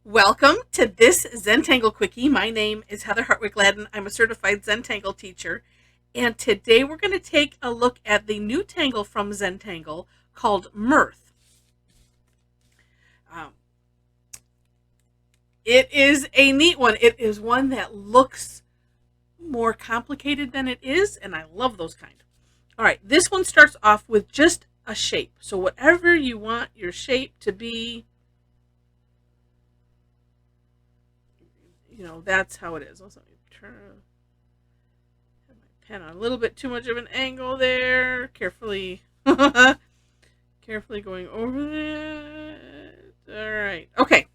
Welcome to this Zentangle Quickie. My name is Heather Hartwick Gladden. I'm a certified Zentangle teacher. And today we're going to take a look at the new tangle from Zentangle called Mrth. Um, it is a neat one. It is one that looks more complicated than it is, and I love those kind. All right, this one starts off with just a shape. So whatever you want your shape to be, that's how it is. Also, turn have my pen on a little bit too much of an angle there. Carefully, carefully going over that. All right. Okay.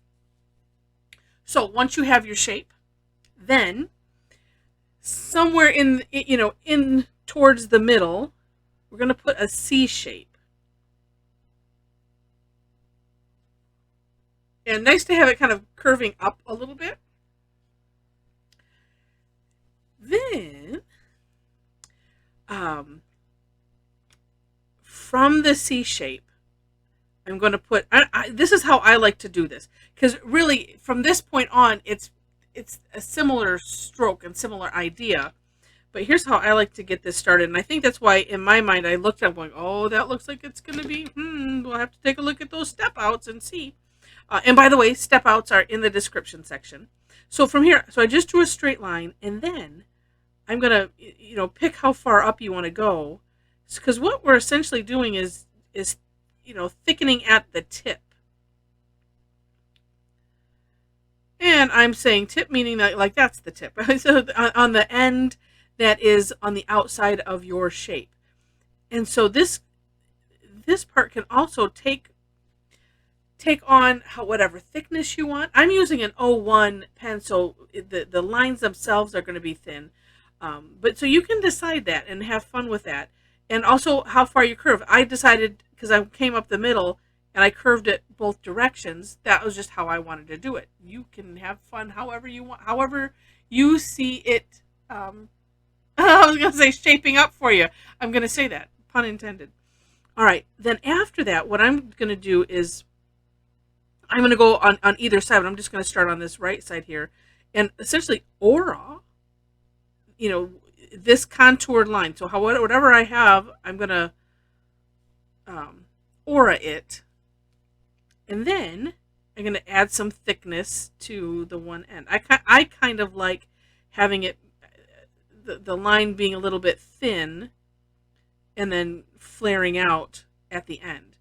So once you have your shape, then somewhere in towards the middle, we're going to put a C shape. And nice to have it kind of curving up a little bit. Then, from the C shape, I'm going to put, this is how I like to do this, because really from this point on, it's a similar stroke and similar idea, but here's how I like to get this started. And I think that's why in my mind, I looked at going, oh, that looks like it's going to be, we'll have to take a look at those step outs and see. And by the way, step outs are in the description section. So from here, so I just drew a straight line, and then I'm going to, pick how far up you want to go. Because what we're essentially doing is thickening at the tip. And I'm saying tip meaning that, like, that's the tip. So on the end that is on the outside of your shape. And so this part can also take on whatever thickness you want. I'm using an 01 pen, so the lines themselves are going to be thin. But so you can decide that and have fun with that. And also how far you curve. I decided, because I came up the middle and I curved it both directions, that was just how I wanted to do it. You can have fun however you want, however you see it. I was going to say shaping up for you. I'm going to say that, pun intended. All right, then after that, what I'm going to do is I'm going to go on either side, but I'm just going to start on this right side here. And essentially aura, this contoured line. So whatever I have, I'm going to aura it. And then I'm going to add some thickness to the one end. I kind of like having it, the line being a little bit thin and then flaring out at the end.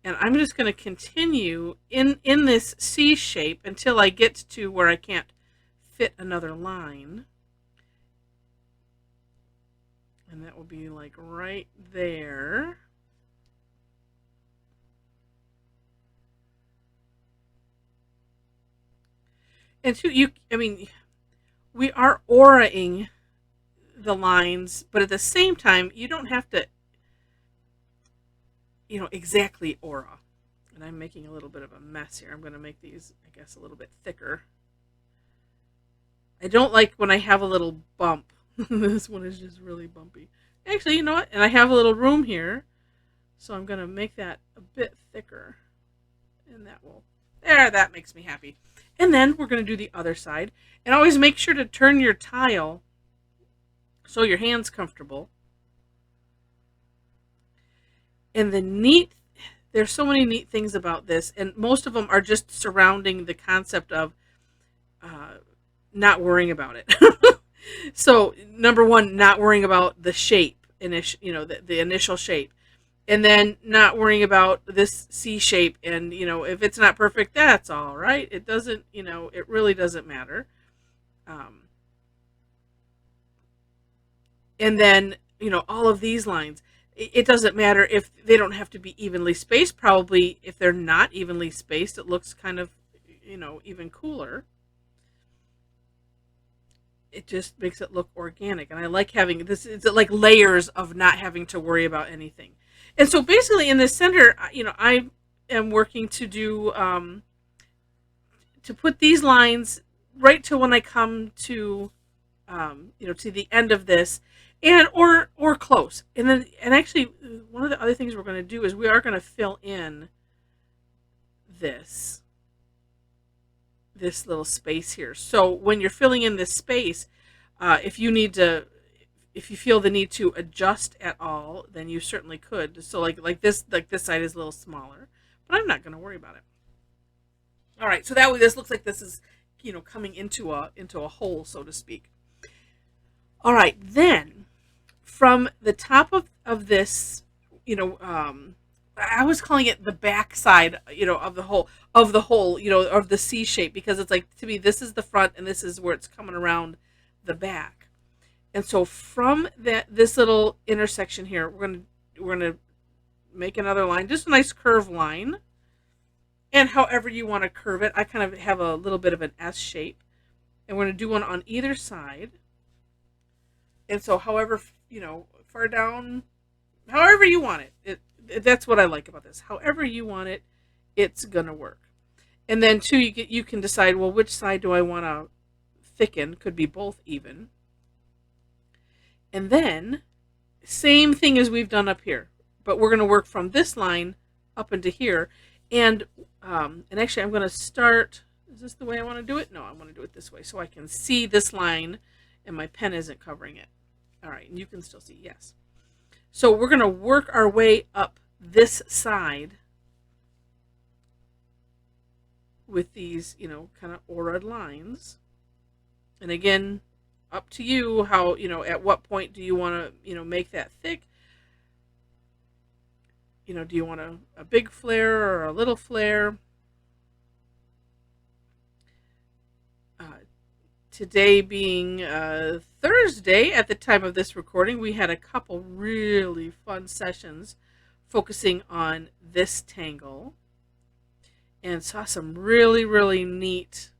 And I'm just going to continue in this C shape until I get to where I can't fit another line. And that will be like right there. And we are auraing the lines, but at the same time, you don't have to, exactly aura. And I'm making a little bit of a mess here. I'm going to make these, I guess, a little bit thicker. I don't like when I have a little bump. This one is just really bumpy. Actually, you know what? And I have a little room here, so I'm going to make that a bit thicker. And that makes me happy. And then we're going to do the other side. And always make sure to turn your tile so your hand's comfortable. And there's so many neat things about this, and most of them are just surrounding the concept of not worrying about it. So number one, not worrying about the shape, the initial shape, and then not worrying about this C shape. And if it's not perfect, that's all right. It doesn't, it really doesn't matter. And then all of these lines. It doesn't matter if they don't have to be evenly spaced. Probably if they're not evenly spaced, it looks kind of, even cooler. It just makes it look organic. And I like having this, it's like layers of not having to worry about anything. And so basically in the center, I am working to do, to put these lines right to when I come to, to the end of this, and or close. And actually one of the other things we're going to do is we are going to fill in this this little space here. So when you're filling in this space, if you feel the need to adjust at all, then you certainly could. So like this side is a little smaller, but I'm not going to worry about it. All right, so that way this looks like this is, coming into a hole, so to speak. All right, then from the top of this, I was calling it the back side, of the hole, of the C shape, because it's like, to me, this is the front and this is where it's coming around the back. And so from this little intersection here, we're gonna make another line, just a nice curved line. And however you want to curve it, I kind of have a little bit of an S shape. And we're going to do one on either side. And so however, far down, however you want it, that's what I like about this. However you want it, it's going to work. And then too, you can decide, well, which side do I want to thicken? Could be both even. And then, same thing as we've done up here. But we're going to work from this line up into here. And actually, I'm going to start, is this the way I want to do it? No, I want to do it this way so I can see this line and my pen isn't covering it. All right, and you can still see, yes. So we're going to work our way up this side with these, kind of ordered lines. And again, up to you how, at what point do you want to, make that thick? Do you want a big flare or a little flare? Today being Thursday at the time of this recording, we had a couple really fun sessions focusing on this tangle and saw some really, really neat,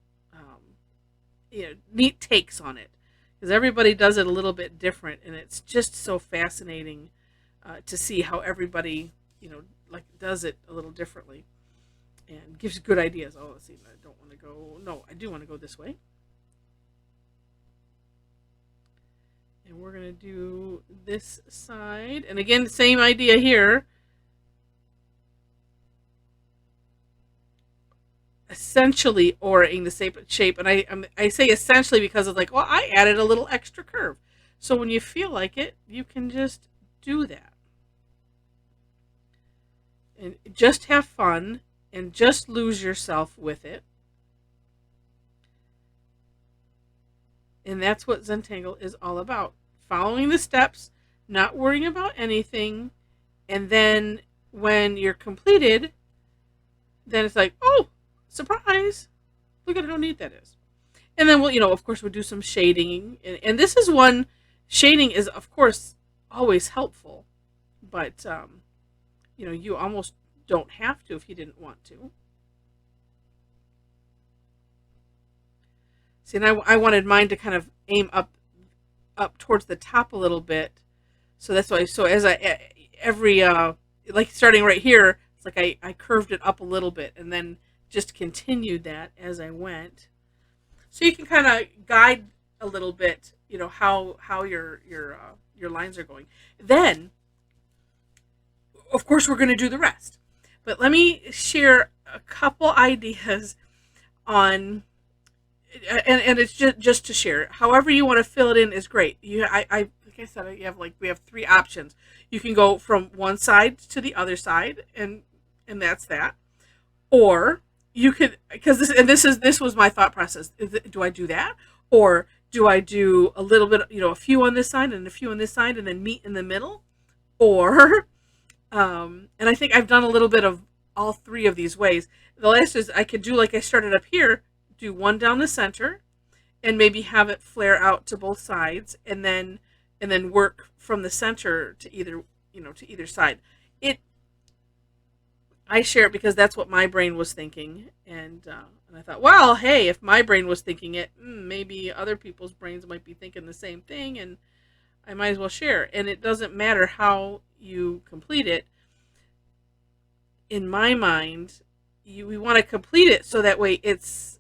neat takes on it, because everybody does it a little bit different, and it's just so fascinating to see how everybody does it a little differently and gives good ideas. Oh, let's see, I don't want to go, no, I do want to go this way. And we're going to do this side. And again, same idea here. Essentially orating the shape. And I say essentially because it's like, well, I added a little extra curve. So when you feel like it, you can just do that. And just have fun and just lose yourself with it. And that's what Zentangle is all about. Following the steps, not worrying about anything, and then when you're completed, then it's like, oh, surprise! Look at how neat that is. And then we'll, of course, we'll do some shading. And this is one, shading is, of course, always helpful. But, you almost don't have to if you didn't want to. See, and I wanted mine to kind of aim up towards the top a little bit. So that's why, so as like starting right here, it's like I curved it up a little bit and then just continued that as I went. So you can kind of guide a little bit, how your lines are going. Then, of course, we're going to do the rest. But let me share a couple ideas on, and it's just to share. However you want to fill it in is great. Like I said, we have three options. You can go from one side to the other side, and that's that. Or you could, because this was my thought process. Do I do that, or do I do a little bit, a few on this side and a few on this side, and then meet in the middle, or and I think I've done a little bit of all three of these ways. The last is I could do like I started up here, do one down the center, and maybe have it flare out to both sides, and then work from the center to either side. I share it because that's what my brain was thinking, and I thought, well, hey, if my brain was thinking it, maybe other people's brains might be thinking the same thing, and I might as well share. And it doesn't matter how you complete it. In my mind, we want to complete it so that way it's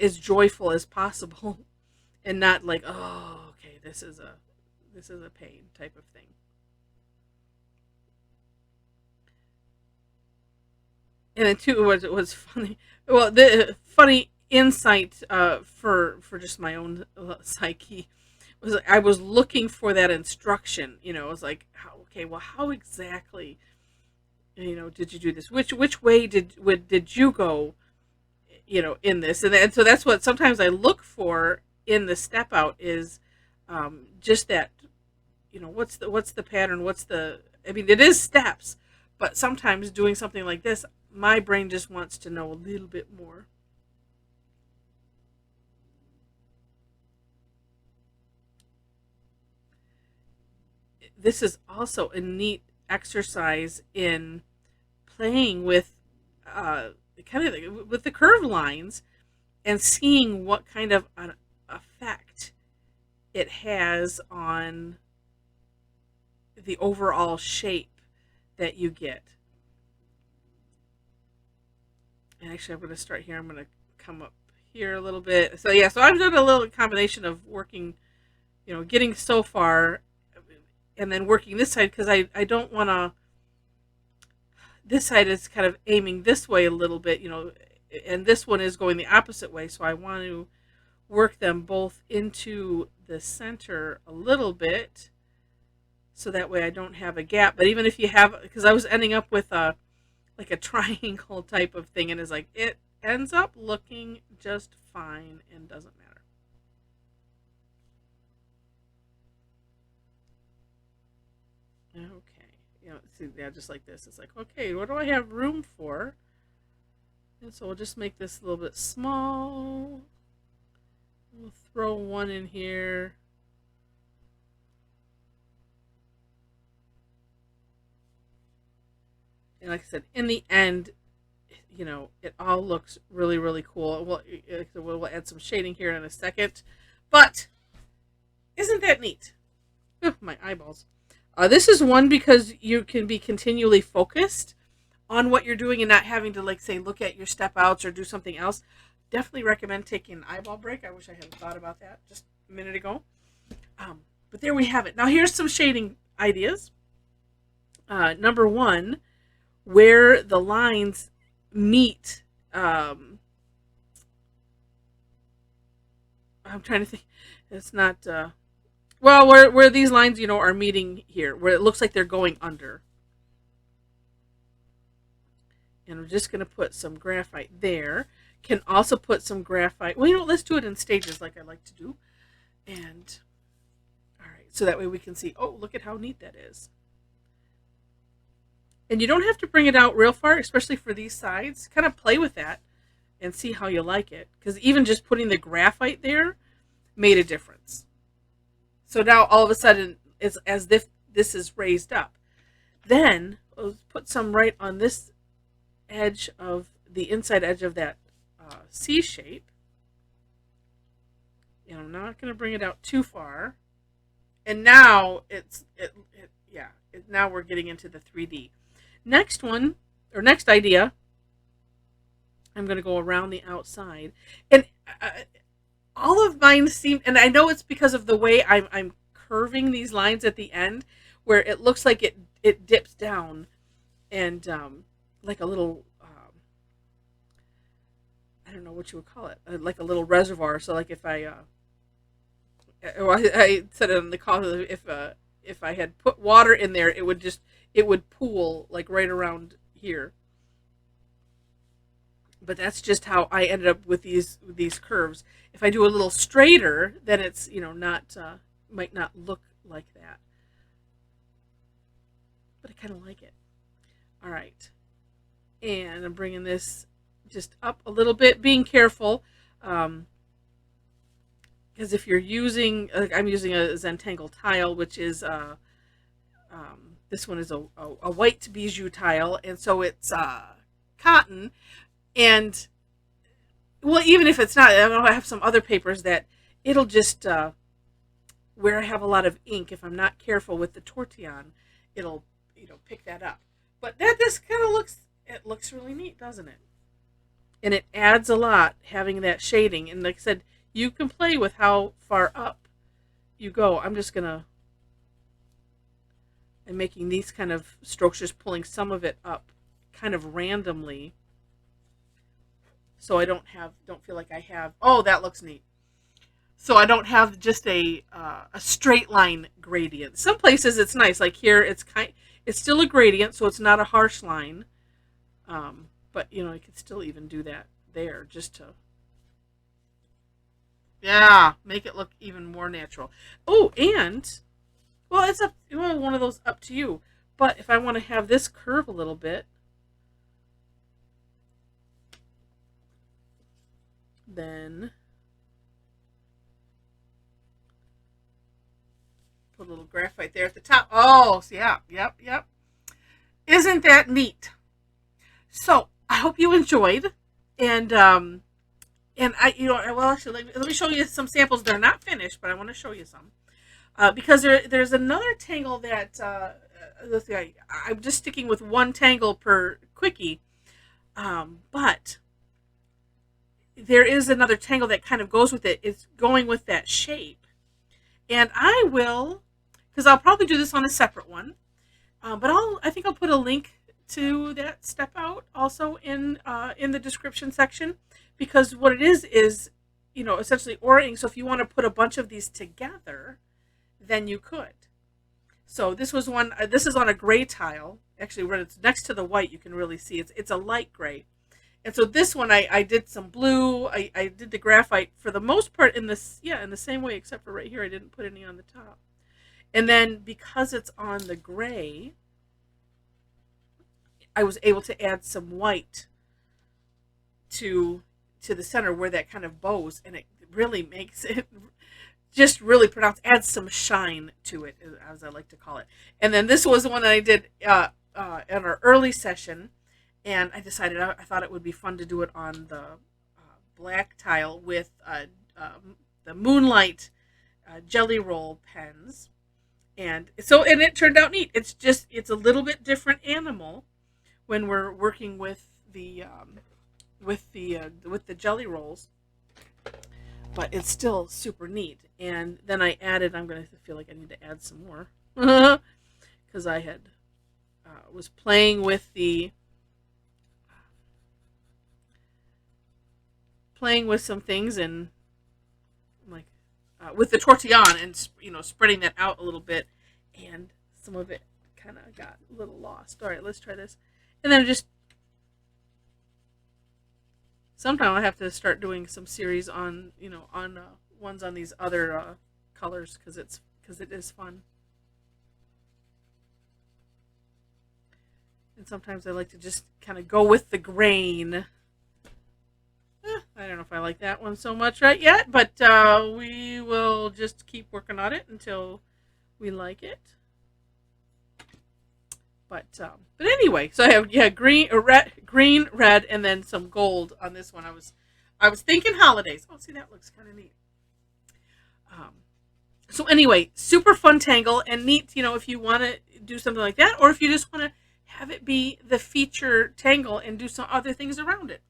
as joyful as possible, and not like, oh, okay, this is a pain type of thing. And then too was funny. Well, the funny insight for just my own psyche was I was looking for that instruction. You know, I was like, okay, well, how exactly, did you do this? Which way did you go? In this, and so that's what sometimes I look for in the step out is just that. What's the pattern? I mean, it is steps, but sometimes doing something like this, my brain just wants to know a little bit more. This is also a neat exercise in playing with kind of with the curve lines and seeing what kind of an effect it has on the overall shape that you get. And actually, I'm going to start here. I'm going to come up here a little bit. So yeah, so I've done a little combination of working, getting so far and then working this side because I don't want to, this side is kind of aiming this way a little bit, and this one is going the opposite way. So I want to work them both into the center a little bit so that way I don't have a gap. But even if you have, because I was ending up with like a triangle type of thing, and it's like it ends up looking just fine and doesn't matter. Okay, see, yeah, just like this. It's like, okay, what do I have room for? And so we'll just make this a little bit small. We'll throw one in here. And like I said, in the end, it all looks really, really cool. We'll add some shading here in a second. But isn't that neat? Oh, my eyeballs. This is one because you can be continually focused on what you're doing and not having to, like, say, look at your step outs or do something else. Definitely recommend taking an eyeball break. I wish I had thought about that just a minute ago. But there we have it. Now here's some shading ideas. Number one, where the lines meet. I'm trying to think. It's not. Well, where these lines, are meeting here, where it looks like they're going under. And I'm just going to put some graphite there. Can also put some graphite. Well, let's do it in stages like I like to do. And, all right, so that way we can see, oh, look at how neat that is. And you don't have to bring it out real far, especially for these sides. Kind of play with that and see how you like it. Because even just putting the graphite there made a difference. So now all of a sudden it's as if this is raised up. Then we'll put some right on this edge of the inside edge of that C shape. And I'm not going to bring it out too far. And now now we're getting into the 3D. Next one, or next idea, I'm going to go around the outside. And all of mine seem, and I know it's because of the way I'm curving these lines at the end, where it looks like it dips down and like a little, I don't know what you would call it, like a little reservoir. So like if I said it on the call, if I had put water in there, it would pool like right around here. But that's just how I ended up with these curves. If I do a little straighter, then it's not might not look like that. But I kind of like it. All right, and I'm bringing this just up a little bit, being careful. Because if you're using, I'm using a Zentangle tile, which is this one is a white bijou tile, and so it's cotton. And well, even if it's not, I have some other papers that it'll just where I have a lot of ink. If I'm not careful with the tortillon, it'll pick that up. But this kind of looks really neat, doesn't it? And it adds a lot having that shading. And like I said, you can play with how far up you go. I'm making these kind of strokes, just pulling some of it up kind of randomly. So I don't feel like I have, oh, that looks neat. So I don't have just a straight line gradient. Some places it's nice, like here it's still a gradient, so it's not a harsh line. But you know, I could still even do that there just to, yeah, make it look even more natural. Oh, and well, it's one of those up to you. But if I want to have this curve a little bit, then put a little graphite there at the top. Oh, so yeah, yep. Isn't that neat? So I hope you enjoyed, and I, well, actually, let me show you some samples. They're not finished, but I want to show you some because there's another tangle that let's see, I'm just sticking with one tangle per quickie, but there is another tangle that kind of goes with it. It's going with that shape, and I will, because I'll probably do this on a separate one, but I think I'll put a link to that step out also in the description section, because what it is essentially orating. So if you want to put a bunch of these together, then you could. So this was one. This is on a gray tile. Actually, when it's next to the white, you can really see it's a light gray. And so this one, I did some blue. I did the graphite for the most part in the same way, except for right here, I didn't put any on the top. And then because it's on the gray, I was able to add some white to the center where that kind of bows, and it really makes it just really pronounced, adds some shine to it, as I like to call it. And then this was the one that I did in our early session, and I decided I thought it would be fun to do it on the black tile with the Moonlight jelly roll pens, and it turned out neat. It's a little bit different animal when we're working with the jelly rolls, but it's still super neat. And then I added, I'm going to feel like I need to add some more because I had was playing with some things, and like with the tortillon, and spreading that out a little bit, and some of it kind of got a little lost. All right, let's try this. And then sometime I have to start doing some series on ones on these other colors, because it is fun. And sometimes I like to just kind of go with the grain. I don't know if I like that one so much right yet, but we will just keep working on it until we like it. But anyway, so I have green, red, and then some gold on this one. I was thinking holidays. Oh, see, that looks kind of neat. So anyway, super fun tangle, and neat. If you want to do something like that, or if you just want to have it be the feature tangle and do some other things around it.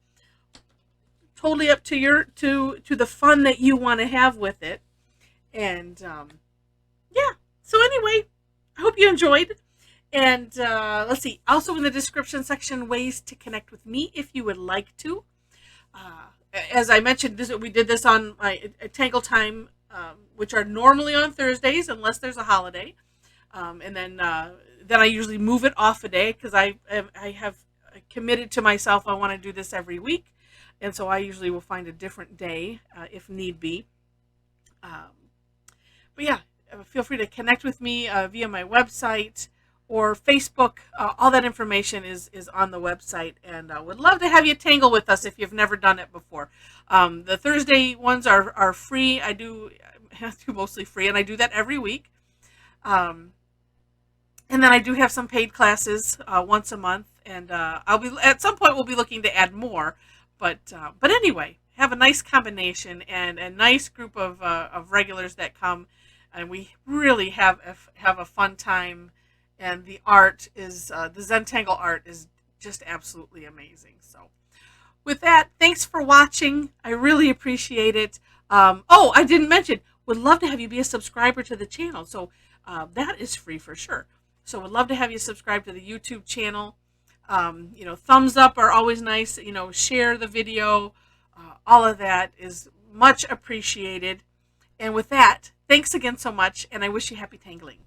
Totally up to to the fun that you want to have with it. And yeah. So anyway, I hope you enjoyed. And let's see. Also in the description section, ways to connect with me if you would like to. As I mentioned, we did this on my Tangle Time, which are normally on Thursdays unless there's a holiday. And then I usually move it off a day, because I have committed to myself I want to do this every week. And so I usually will find a different day if need be. But yeah, feel free to connect with me via my website or Facebook. All that information is on the website, and would love to have you tangle with us if you've never done it before. The Thursday ones are free. I do mostly free, and I do that every week. And then I do have some paid classes once a month, and at some point we'll be looking to add more. But anyway, have a nice combination and a nice group of regulars that come, and we really have a fun time. And the art is the Zentangle art is just absolutely amazing. So, with that, thanks for watching. I really appreciate it. Oh, I didn't mention, would love to have you be a subscriber to the channel. So that is free for sure. So would love to have you subscribe to the YouTube channel. You know, thumbs up are always nice. You know, share the video. All of that is much appreciated. And with that, thanks again so much, and I wish you happy tangling.